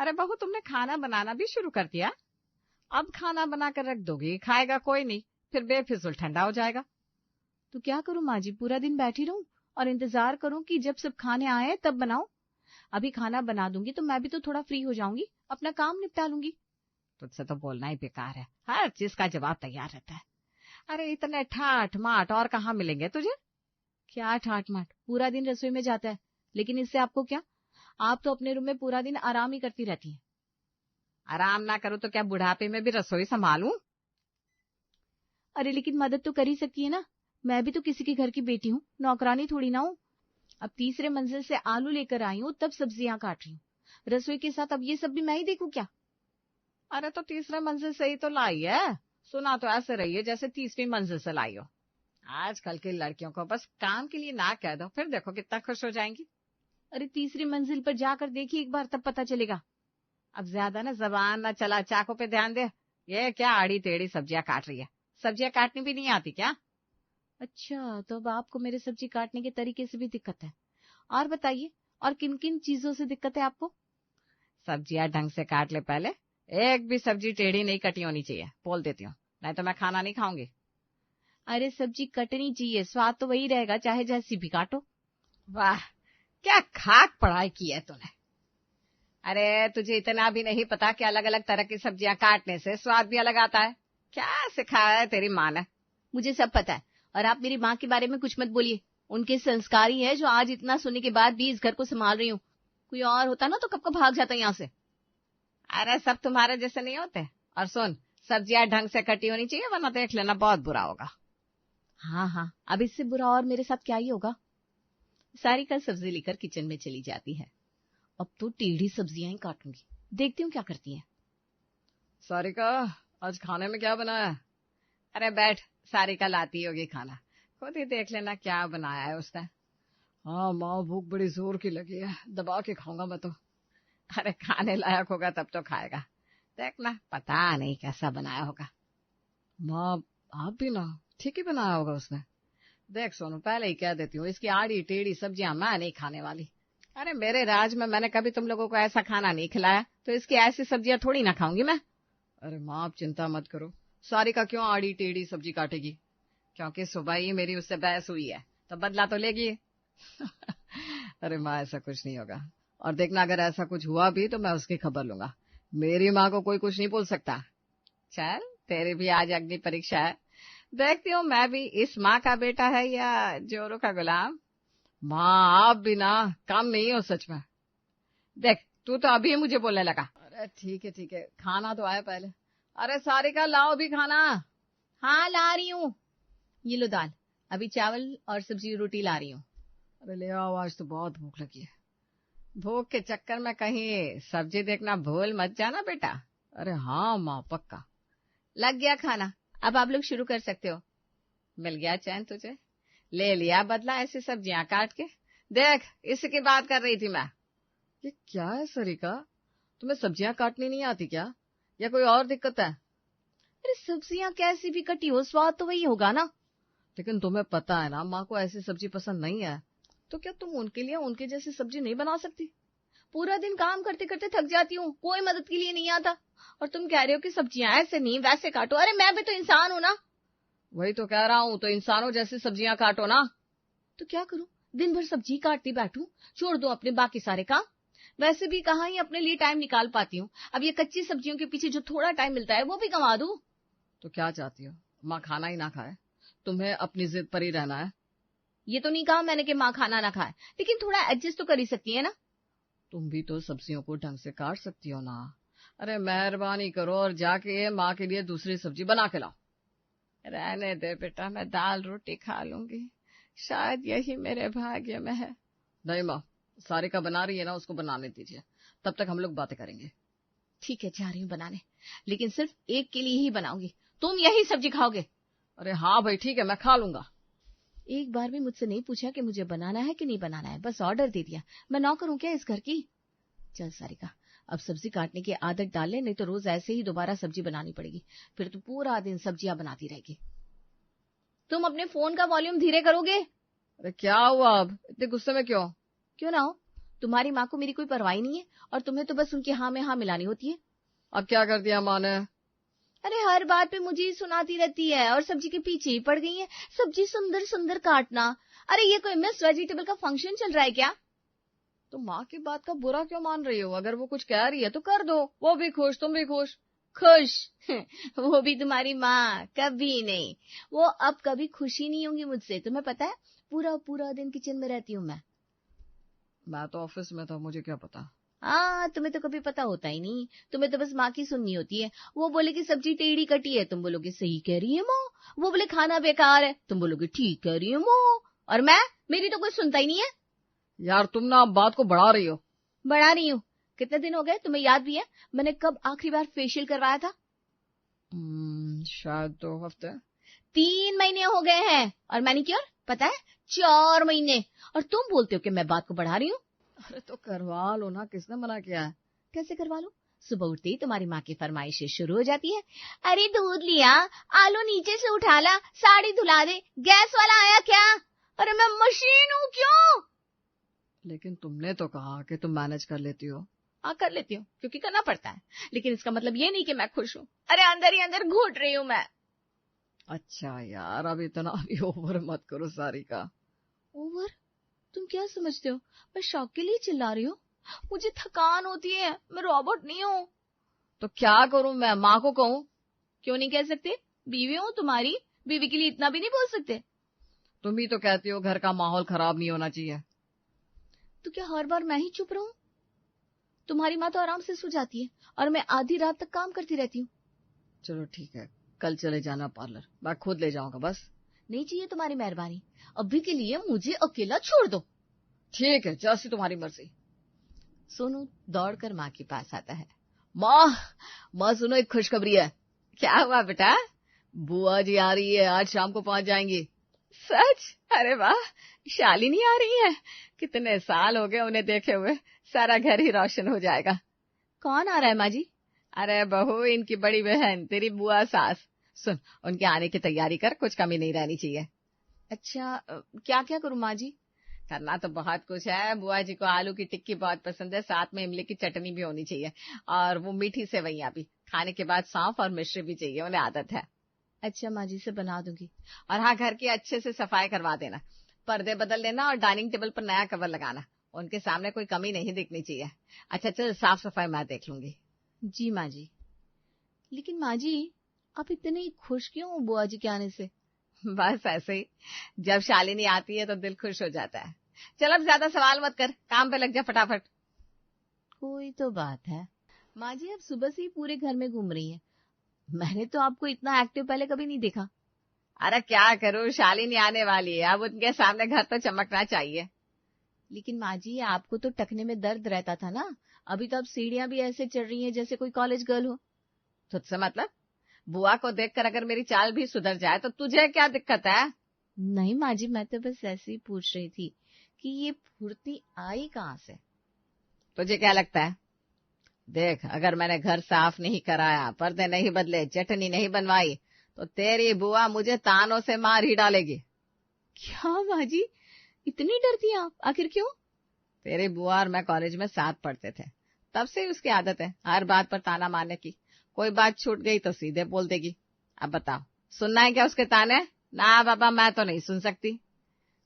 अरे बहू, तुमने खाना बनाना भी शुरू कर दिया? अब खाना बना कर रख दोगी, खाएगा कोई नहीं, फिर बेफिजूल ठंडा हो जाएगा। तो क्या करूं माँ जी, पूरा दिन बैठी रहूं और इंतजार करूं कि जब सब खाने आए तब बनाऊं? अभी खाना बना दूंगी तो मैं भी तो थोड़ा फ्री हो जाऊंगी, अपना काम निपटा लूंगी। तुझसे तो बोलना ही बेकार है, हर चीज का जवाब तैयार रहता है। अरे इतने ठाठ माठ और कहाँ मिलेंगे तुझे? क्या ठाट माट, पूरा दिन रसोई में जाता है, लेकिन इससे आपको क्या? आप तो अपने रूम में पूरा दिन आराम ही करती रहती हैं। आराम ना करूं तो क्या बुढ़ापे में भी रसोई संभालूं? अरे लेकिन मदद तो कर ही सकती है ना, मैं भी तो किसी के घर की बेटी हूँ, नौकरानी थोड़ी ना हूँ। अब तीसरे मंजिल से आलू लेकर आई हूँ, तब सब्जियां काट रही हूँ। रसोई के साथ अब ये सब भी मैं ही देखूं क्या? अरे तो तीसरे मंजिल से ही तो लाई है, सुना तो ऐसे रही है जैसे 30वीं मंजिल से लाई हो। आजकल की लड़कियों को बस काम के लिए ना कह दो, फिर देखो कितना खुश हो जाएंगी। अरे तीसरी मंजिल पर जाकर देखिए एक बार, तब पता चलेगा। अब ज्यादा ना जबान ना चला, चाकू पे ध्यान दे। ये क्या आड़ी टेढ़ी सब्जियां काट रही है? सब्जियां काटनी भी नहीं आती क्या? अच्छा, तो अब आपको मेरे सब्जी काटने के तरीके से भी दिक्कत है। और बताइए, और किन किन चीजों से दिक्कत है आपको? सब्जियां ढंग से काट ले पहले। एक भी सब्जी टेढ़ी नहीं कटी होनी चाहिए, बोल देती हूँ, नहीं तो मैं खाना नहीं खाऊंगी। अरे सब्जी कटनी चाहिए, स्वाद तो वही रहेगा चाहे जैसी भी काटो। वाह, क्या खाक पढ़ाई की है तूने। अरे तुझे इतना भी नहीं पता कि अलग अलग तरह की सब्जियां काटने से स्वाद भी अलग आता है? क्या सिखाया है तेरी माँ ने? मुझे सब पता है, और आप मेरी माँ के बारे में कुछ मत बोलिए। उनके संस्कार ही है जो आज इतना सुनने के बाद भी इस घर को संभाल रही हूँ। कोई और होता ना तो कब का भाग जाता यहाँ से। अरे सब तुम्हारे जैसे नहीं होते। और सुन, सब्जियां ढंग से कटी होनी चाहिए, वरना देख लेना बहुत बुरा होगा। हाँ हाँ, अब इससे बुरा और मेरे साथ क्या ही होगा। सारिका सब्जी लेकर किचन में चली जाती है। अब तो टेढ़ी सब्जियां ही काटूंगी, देखती हूँ क्या करती है। सारिका, आज खाने में क्या बनाया है? अरे बैठ, सारिका लाती होगी खाना, खुद ही देख लेना क्या बनाया है उसने। हाँ माँ, भूख बड़ी जोर की लगी है, दबा के खाऊंगा मैं तो। अरे खाने लायक होगा तब तो खाएगा, देखना पता नहीं कैसा बनाया होगा। माँ, आप भी ना, ठीक ही बनाया होगा उसने। देख सोनू, पहले ही कह देती हूँ, इसकी आड़ी टेढ़ी सब्जियां मैं नहीं खाने वाली। अरे मेरे राज में मैंने कभी तुम लोगों को ऐसा खाना नहीं खिलाया, तो इसकी ऐसी सब्जियां थोड़ी ना खाऊंगी मैं। अरे माँ, आप चिंता मत करो, सारिका क्यों आड़ी टेढ़ी सब्जी काटेगी? क्योंकि सुबह ही मेरी उससे बहस हुई है, तो बदला तो लेगी। अरे माँ, ऐसा कुछ नहीं होगा, और देखना अगर ऐसा कुछ हुआ भी तो मैं उसकी खबर लूंगा। मेरी माँ को कोई कुछ नहीं बोल सकता। चल, तेरी भी आज अग्नि परीक्षा है, देखती हूँ मैं भी इस माँ का बेटा है या जोरू का गुलाम। माँ, आप भी ना काम नहीं हो सच में। देख, तू तो अभी मुझे बोलने लगा। अरे ठीक है ठीक है, खाना तो आया पहले। अरे सारिका, लाओ भी खाना। हाँ ला रही हूँ, ये लो दाल, अभी चावल और सब्जी रोटी ला रही हूँ। अरे ले आओ, आज तो बहुत भूख लगी है। भूख के चक्कर में कहीं सब्जी देखना भूल मत जाना बेटा। अरे हाँ माँ, पक्का। लग गया खाना, अब आप लोग शुरू कर सकते हो। मिल गया चैन तुझे, ले लिया बदला ऐसी सब्जियां काट के। देख, इसकी बात कर रही थी मैं। ये क्या है सरिका, तुम्हें सब्जियां काटनी नहीं आती क्या, या कोई और दिक्कत है? अरे सब्जियां कैसी भी कटी हो, स्वाद तो वही होगा ना। लेकिन तुम्हें पता है ना, माँ को ऐसी सब्जी पसंद नहीं है, तो क्या तुम उनके लिए उनके जैसी सब्जी नहीं बना सकती? पूरा दिन काम करते करते थक जाती हूँ, कोई मदद के लिए नहीं आता, और तुम कह रहे हो कि सब्जियां ऐसे नहीं वैसे काटो। अरे मैं भी तो इंसान हूँ ना। वही तो कह रहा हूँ, तो इंसानों जैसी सब्जियां काटो ना। तो क्या करूं, दिन भर सब्जी काटती बैठूं, छोड़ दो अपने बाकी सारे काम। वैसे भी कहाँ ही अपने लिए टाइम निकाल पाती हूँ, अब ये कच्ची सब्जियों के पीछे जो थोड़ा टाइम मिलता है वो भी गंवा दूं। तो क्या चाहती हो, माँ खाना ही ना खाए? तुम्हें अपनी जिद पर ही रहना है? ये तो नहीं कहा मैंने कि माँ खाना ना खाए, लेकिन थोड़ा एडजस्ट तो कर ही सकती है ना। तुम भी तो सब्जियों को ढंग से काट सकती हो ना। अरे मेहरबानी करो और जाके माँ के लिए दूसरी सब्जी बना के लाओ। रहने दे बेटा, मैं दाल रोटी खा लूंगी, शायद यही मेरे भाग्य में है। नहीं माँ, सारिका बना रही है ना, उसको बनाने दीजिए, तब तक हम लोग बातें करेंगे। ठीक है, जा रही हूँ बनाने, लेकिन सिर्फ एक के लिए ही बनाऊंगी, तुम यही सब्जी खाओगे। अरे हाँ भाई ठीक है, मैं खा लूंगा। एक बार भी मुझसे नहीं पूछा कि मुझे बनाना है कि नहीं बनाना है, बस ऑर्डर दे दिया। मैं नौकर हूं क्या इस घर की? चल सारिका, अब सब्जी काटने की आदत डाल ले, नहीं तो रोज ऐसे ही दोबारा सब्जी बनानी पड़ेगी, फिर तो पूरा दिन सब्जियां बनाती रहेगी। तुम अपने फोन का वॉल्यूम धीरे करोगे? अरे क्या हुआ, अब इतने गुस्से में क्यों? क्यों ना हो, तुम्हारी माँ को मेरी कोई परवाह नहीं है और तुम्हें तो बस उनकी हाँ में हाँ मिलानी होती है। अब क्या कर दिया माँ ने? अरे हर बात पे मुझे ही सुनाती रहती है और सब्जी के पीछे ही पड़ गई है। सब्जी सुंदर सुंदर काटना। अरे ये कोई मिस वेजिटेबल का फंक्शन चल रहा है क्या? तो माँ की बात का बुरा क्यों मान रही हो? अगर वो कुछ कह रही है तो कर दो, वो भी खुश, तुम भी खुश। खुश? वो भी तुम्हारी माँ? कभी नहीं। वो अब कभी खुशी नहीं होंगी मुझसे, तुम्हें पता है। पूरा पूरा दिन किचन में रहती हूँ मैं तो ऑफिस में था, मुझे क्या पता। हाँ, तुम्हें तो कभी पता होता ही नहीं। तुम्हें तो बस माँ की सुननी होती है। वो बोले कि सब्जी टेढ़ी कटी है, तुम बोलोगे सही कह रही है माँ। वो बोले खाना बेकार है, तुम बोलोगे ठीक कह रही है माँ। और मेरी तो कोई सुनता ही नहीं है। यार तुम ना बात को बढ़ा रही हो। बढ़ा रही हूँ? कितने दिन हो गए, तुम्हें याद भी है मैंने कब आखिरी बार फेशियल करवाया था? शायद 2 हफ्ते। 3 महीने हो गए हैं। और मैनिक्योर पता है 4 महीने। और तुम बोलते हो कि मैं बात को बढ़ा रही हूँ। अरे तो करवा लो ना, किसने मना किया है? कैसे करवा लो? सुबह उठते ही तुम्हारी माँ की फरमाइशें शुरू हो जाती है। अरे दूध लिया, आलू नीचे से उठा ला, साड़ी धुला दे, गैस वाला आया क्या? अरे मैं मशीन हूँ क्यों? लेकिन तुमने तो कहा कि तुम मैनेज कर लेती हो। हाँ कर लेती हूँ, क्योंकि करना पड़ता है। लेकिन इसका मतलब ये नहीं कि मैं खुश हूँ। अरे अंदर ही अंदर घुट रही हूँ मैं। अच्छा यार, अब इतना भी ओवर मत करो सारिका। ओवर? तुम क्या समझते हो मैं शौक के लिए चिल्ला रही हूँ? मुझे थकान होती है, मैं रोबोट नहीं हूँ। तो क्या करूं मैं, माँ को कहूँ? क्यों नहीं कह सकते? बीवी हूँ तुम्हारी, बीवी के लिए इतना भी नहीं बोल सकते? तुम ही तो कहती हो घर का माहौल खराब नहीं होना चाहिए। तो क्या हर बार मैं ही चुप रहूं? तुम्हारी माँ तो आराम से सो जाती है और मैं आधी रात तक काम करती रहती हूँ। चलो ठीक है, कल चले जाना पार्लर, मैं खुद ले जाऊंगा बस। नहीं चाहिए तुम्हारी मेहरबानी, अभी के लिए मुझे अकेला छोड़ दो। ठीक है, जैसी तुम्हारी मर्जी। सोनू दौड़कर माँ के पास आता है। माँ सुनो, एक खुशखबरी है। क्या हुआ बेटा? बुआ जी आ रही है, आज शाम को पहुंच जाएंगी। सच? अरे वाह, शालिनी आ रही है। कितने साल हो गए उन्हें देखे हुए, सारा घर ही रोशन हो जाएगा। कौन आ रहा है माँ जी? अरे बहू, इनकी बड़ी बहन, तेरी बुआ सास। सुन, उनके आने की तैयारी कर, कुछ कमी नहीं रहनी चाहिए। अच्छा, क्या क्या करूं माँ जी? करना तो बहुत कुछ है। बुआ जी को आलू की टिक्की बहुत पसंद है, साथ में इमली की चटनी भी होनी चाहिए, और वो मीठी सेवइयां भी। खाने के बाद सौंफ और मिश्री भी चाहिए, उन्हें आदत है। अच्छा माँ जी, से बना दूंगी। और हाँ, घर की अच्छे से सफाई करवा देना, पर्दे बदल देना और डाइनिंग टेबल पर नया कवर लगाना। उनके सामने कोई कमी नहीं दिखनी चाहिए। अच्छा चल, साफ सफाई मैं देख लूंगी। जी माँ जी। लेकिन माँ जी, आप इतनी खुश क्यों हो बुआ जी के आने से? बस ऐसे ही, जब शालिनी आती है तो दिल खुश हो जाता है। चल अब ज्यादा सवाल मत कर, काम पे लग जा फटाफट। कोई तो बात है। माँ जी, अब सुबह से ही पूरे घर में घूम रही है। मैंने तो आपको इतना एक्टिव पहले कभी नहीं देखा। अरे क्या करूं, शालिनी आने वाली है, अब उनके सामने घर तो चमकना चाहिए। लेकिन माँ जी, आपको तो टखने में दर्द रहता था ना, अभी तो अब सीढ़ियां भी ऐसे चढ़ रही हैं जैसे कोई कॉलेज गर्ल हो। तुझसे मतलब? बुआ को देखकर अगर मेरी चाल भी सुधर जाए तो तुझे क्या दिक्कत है? नहीं माँ जी, मैं तो बस ऐसे ही पूछ रही थी कि ये फुर्ती आई कहाँ से? तुझे क्या लगता है? देख, अगर मैंने घर साफ नहीं कराया, पर्दे नहीं बदले, चटनी नहीं बनवाई, तो तेरी बुआ मुझे तानों से मार ही डालेगी। क्या माँ जी, इतनी डरती हैं आप? आखिर क्यों? तेरी बुआ और मैं कॉलेज में साथ पढ़ते थे, तब से ही उसकी आदत है हर बात पर ताना मारने की। कोई बात छूट गई तो सीधे बोल देगी। अब बताओ, सुनना है क्या उसके ताने? ना बाबा, मैं तो नहीं सुन सकती।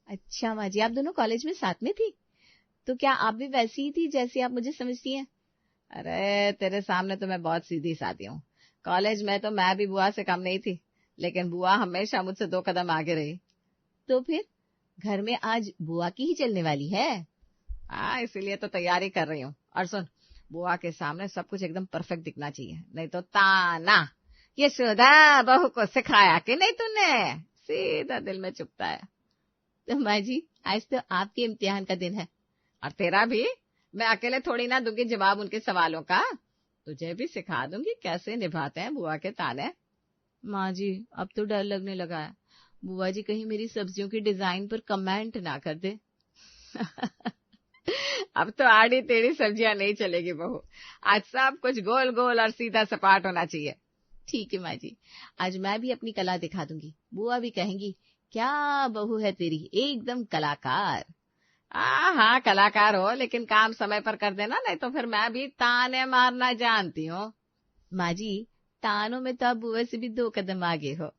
अच्छा माँ जी, आप दोनों कॉलेज में साथ में थी, तो क्या आप भी वैसी ही थी जैसी आप मुझे समझती हैं? अरे तेरे सामने तो मैं बहुत सीधी सादी हूँ। कॉलेज में तो मैं भी बुआ से कम नहीं थी, लेकिन बुआ हमेशा मुझसे 2 कदम आगे रही। तो फिर घर में आज बुआ की ही चलने वाली है? हाँ, इसीलिए तो तैयारी कर रही हूँ। और सुन, बुआ के सामने सब कुछ एकदम परफेक्ट दिखना चाहिए, नहीं तो ताना। ये सुधा बहू को सिखाया कि नहीं तूने? सीधा दिल में चुभता है। तो माँ जी, आज तो आपके इम्तिहान का दिन है। और तेरा भी। मैं अकेले थोड़ी ना दूंगी जवाब उनके सवालों का, तुझे भी सिखा दूंगी कैसे निभाते हैं बुआ के ताने। माँ जी, अब तो डर लगने लगा है, बुआ जी कहीं मेरी सब्जियों की डिजाइन पर कमेंट ना कर दे। अब तो आड़ी टेढ़ी सब्जियां नहीं चलेगी बहू, आज सब कुछ गोल गोल और सीधा सपाट होना चाहिए। ठीक है माँ जी, आज मैं भी अपनी कला दिखा दूंगी, बुआ भी कहेंगी क्या बहू है तेरी, एकदम कलाकार। हाँ, कलाकार हो लेकिन काम समय पर कर देना, नहीं तो फिर मैं भी ताने मारना जानती हूँ। माँ जी, तानों में तो आप बुआ से भी 2 कदम आगे हो।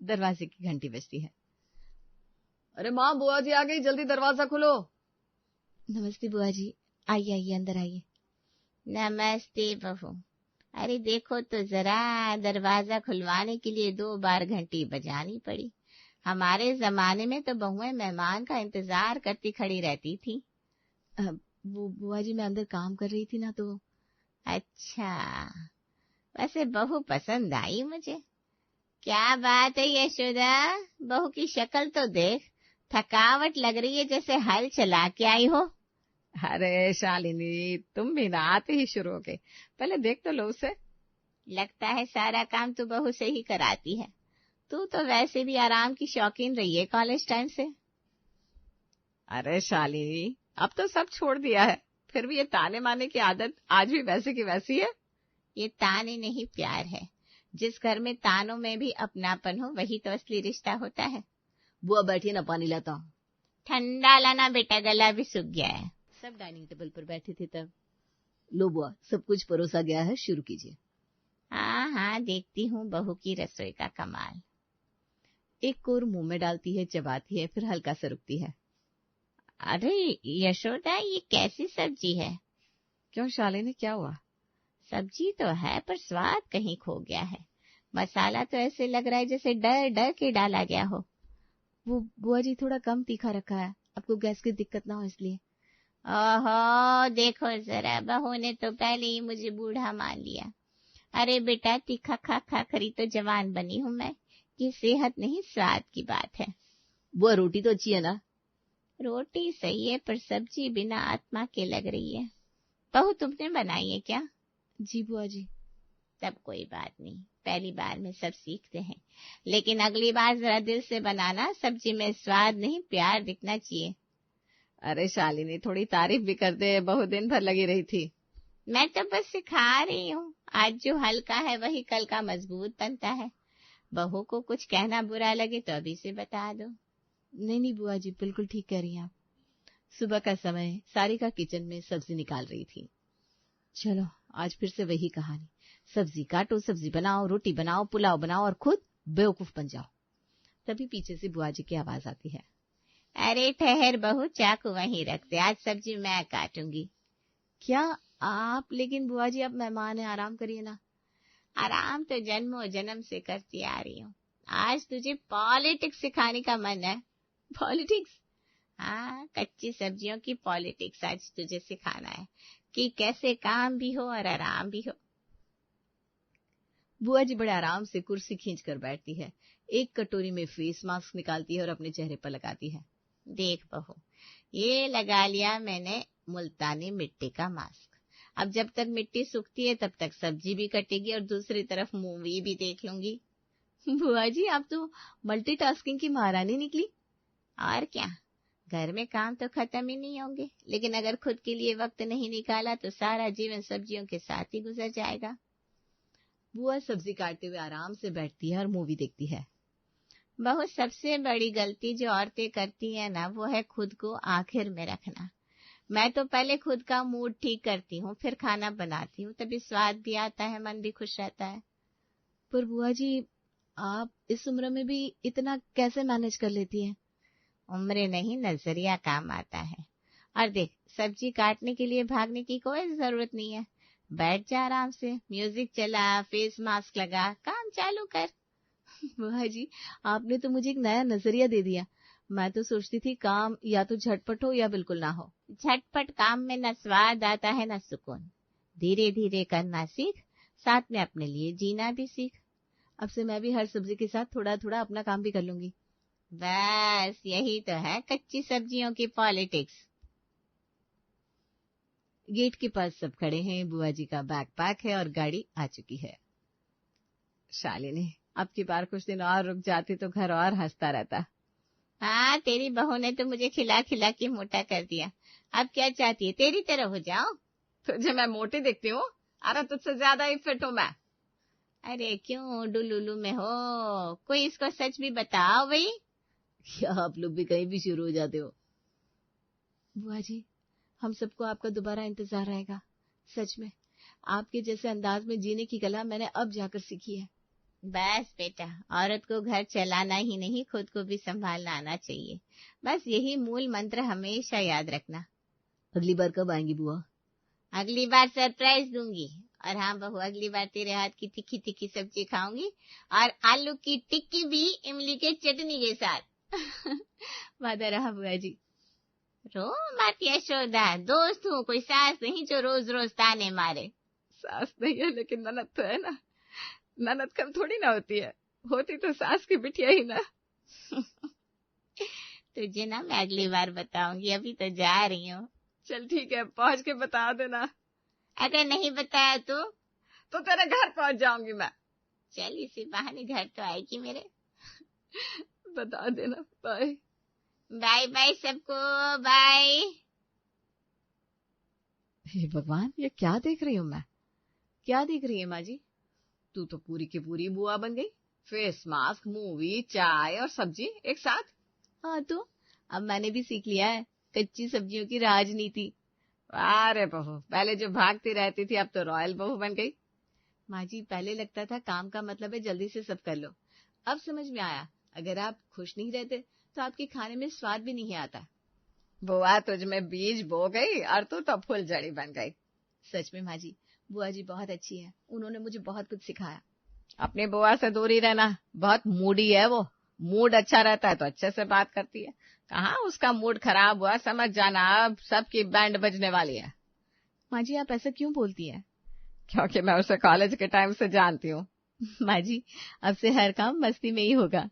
दरवाजे की घंटी बजती है। अरे माँ, बुआ जी आ गई, जल्दी दरवाजा खोलो। नमस्ते बुआ जी, आइए आइए अंदर आइए। नमस्ते बहू। अरे देखो तो जरा, दरवाजा खुलवाने के लिए 2 बार घंटी बजानी पड़ी। हमारे जमाने में तो बहुएं मेहमान का इंतजार करती खड़ी रहती थी। वो बुआ जी, मैं अंदर काम कर रही थी ना तो। अच्छा, वैसे बहू पसंद आई मुझे। क्या बात है यशोदा, बहू की शक्ल तो देख, थकावट लग रही है, जैसे हल चला के आई हो। अरे शालिनी, तुम भी ना आते ही शुरू हो गए, पहले देख तो लो उसे। लगता है सारा काम तो बहू से ही कराती है। तू तो वैसे भी आराम की शौकीन रही है कॉलेज टाइम से। अरे शालिनी, अब तो सब छोड़ दिया है, फिर भी ये ताने मारने की आदत आज भी वैसे की वैसी है। ये ताने नहीं, प्यार है। जिस घर में तानों में भी अपनापन हो, वही तो असली रिश्ता होता है। बुआ बैठिए ना, पानी लाता हूँ। ठंडा लाना बेटा, गला भी सूख गया है। सब डाइनिंग टेबल पर बैठे थे तब। लो बुआ, सब कुछ परोसा गया है, शुरू कीजिए। हाँ हाँ, देखती हूँ बहू की रसोई का कमाल। एक कोर मुंह में डालती है, चबाती है, फिर हल्का सा रुकती है। अरे यशोदा, ये कैसी सब्जी है? क्यों शालिनी, क्या हुआ? सब्जी तो है, पर स्वाद कहीं खो गया है। मसाला तो ऐसे लग रहा है जैसे डर डर के डाला गया हो। वो बुआ जी, थोड़ा कम तीखा रखा है, आपको गैस की दिक्कत ना हो इसलिए। ओहो, देखो जरा, बहू ने तो पहले ही मुझे बूढ़ा मान लिया। अरे बेटा, तीखा खा खा खरी तो जवान बनी हूं मैं। ये सेहत नहीं, स्वाद की बात है। बुआ, रोटी तो अच्छी है ना? रोटी सही है, पर सब्जी बिना आत्मा के लग रही है। बहू, तुमने बनाई है क्या? जी बुआ जी। तब कोई बात नहीं, पहली बार में सब सीखते हैं, लेकिन अगली बार जरा दिल से बनाना। सब्जी में स्वाद नहीं, प्यार दिखना चाहिए। अरे शालिनी, थोड़ी तारीफ भी कर दे, बहुत दिन भर लगी रही थी। मैं तो बस सिखा रही हूँ। आज जो हल्का है वही कल का मजबूत बनता है। बहू को कुछ कहना बुरा लगे तो अभी से बता दो। नहीं नहीं बुआ जी, बिल्कुल ठीक कह रही हैं आप। सुबह का समय, सारिका किचन में सब्जी निकाल रही थी। चलो, आज फिर से वही कहानी। सब्जी काटो, सब्जी बनाओ, रोटी बनाओ, पुलाव बनाओ और खुद बेवकूफ बन जाओ। तभी पीछे से बुआ जी की आवाज आती है। अरे ठहर बहू, चाकू वहीं रख दे, आज सब्जी मैं काटूंगी। क्या आप? लेकिन बुआ जी, आप मेहमान हैं, आराम करिए ना। आराम तो जन्मों जन्म से करती आ रही हूँ। आज तुझे पॉलिटिक्स सिखाने का मन है? पॉलिटिक्स? हाँ, कच्ची सब्जियों की पॉलिटिक्स आज तुझे सिखाना है, कि कैसे काम भी हो और आराम भी हो। बुआ जी बड़े आराम से कुर्सी खींच कर बैठती है, एक कटोरी में फेस मास्क निकालती है और अपने चेहरे पर लगाती है। देख बहू, ये लगा लिया मैंने मुल्तानी मिट्टी का मास्क। अब जब तक मिट्टी सूखती है तब तक सब्जी भी कटेगी और दूसरी तरफ मूवी भी देख लूंगी। बुआ जी, आप तो मल्टीटास्किंग की महारानी निकली। और क्या, घर में काम तो खत्म ही नहीं होंगे, लेकिन अगर खुद के लिए वक्त नहीं निकाला तो सारा जीवन सब्जियों के साथ ही गुजर जाएगा। बुआ सब्जी काटते हुए आराम से बैठती है और मूवी देखती है। बहुत सबसे बड़ी गलती जो औरतें करती है ना, वो है खुद को आखिर में रखना। मैं तो पहले खुद का मूड ठीक करती हूँ, फिर खाना बनाती हूँ, तभी स्वाद भी आता है, मन भी खुश रहता है। पर बुआ जी, आप इस उम्र में भी इतना कैसे मैनेज कर लेती हैं? उम्र नहीं, नजरिया काम आता है। और देख, सब्जी काटने के लिए भागने की कोई जरूरत नहीं है। बैठ जा आराम से, म्यूजिक चला, फेस मास्क लगा, काम चालू कर। बुआ जी, आपने तो मुझे एक नया नजरिया दे दिया। मैं तो सोचती थी काम या तो झटपट हो या बिल्कुल ना हो। झटपट काम में न स्वाद आता है न सुकून। धीरे धीरे करना सीख, साथ में अपने लिए जीना भी सीख। अब से मैं भी हर सब्जी के साथ थोड़ा थोड़ा अपना काम भी कर लूंगी। बस यही तो है कच्ची सब्जियों की पॉलिटिक्स। गेट के पास सब खड़े हैं, बुआ जी का बैकपैक है और गाड़ी आ चुकी है। शालिनी, अब की बार कुछ दिन और रुक जाती तो घर और हंसता रहता। हाँ, तेरी बहू ने तो मुझे खिला खिला के मोटा कर दिया। अब क्या चाहती है, तेरी तरह हो जाओ? तुझे मैं मोटी दिखती हूँ? अरे तुझसे ज्यादा ही फिट हूँ मैं। अरे क्यों, डुलुलू में हो? कोई इसको सच भी बताओ भाई। क्या आप लोग भी कहीं भी शुरू हो जाते हो? बुआ जी, हम सबको आपका दोबारा इंतजार रहेगा। सच में आपके जैसे अंदाज में जीने की कला मैंने अब जाकर सीखी है। बस बेटा, औरत को घर चलाना ही नहीं, खुद को भी संभालना आना चाहिए। बस यही मूल मंत्र हमेशा याद रखना। अगली बार कब आएंगी बुआ? अगली बार सरप्राइज दूंगी। और हाँ बहू, अगली बार तेरे हाथ की तीखी तीखी सब्जी खाऊंगी, और आलू की टिक्की भी इमली के चटनी के साथ। वादा रहा बुआ जी। रो मत यशोदा, दोस्त हूँ, कोई सास नहीं जो रोज रोज ताने मारे। सास नहीं है लेकिन ननद तो है ना। ननद कम थोड़ी ना होती है, होती तो सास की बिटिया ही ना। तुझे ना मैं अगली बार बताऊंगी, अभी तो जा रही हूँ। चल ठीक है, पहुंच के बता देना। अगर नहीं बताया तो तेरे घर पहुंच जाऊंगी मैं। चल इसी बहाने घर तो आएगी मेरे। बता देना। बाय बाय बाय सबको, बाय। हे भगवान, ये क्या देख रही हूँ मैं? क्या देख रही है माँ जी? तू तो पूरी की पूरी बुआ बन गई। फेस मास्क, मूवी, चाय और सब्जी एक साथ। हाँ तो अब मैंने भी सीख लिया है कच्ची सब्जियों की राजनीति। अरे बहू, पहले जो भागती रहती थी अब तो रॉयल बहू बन गई। माँ जी, पहले लगता था काम का मतलब है जल्दी से सब कर लो। अब समझ में आया, अगर आप खुश नहीं रहते तो आपके खाने में स्वाद भी नहीं आता। बुआ तुझ में बीज बो गई और तू तो फुलझड़ी बन गई। सच में माँ जी, बुआ जी बहुत अच्छी है, उन्होंने मुझे बहुत कुछ सिखाया। अपनी बुआ से दूर ही रहना, बहुत मूडी है वो। मूड अच्छा रहता है तो अच्छे से बात करती है, कहाँ उसका मूड खराब हुआ समझ जाना अब सबकी बैंड बजने वाली है। माँ जी, आप ऐसा क्यों बोलती हैं? क्योंकि मैं उसे कॉलेज के टाइम से जानती हूँ। माँ जी, अब से हर काम मस्ती में ही होगा।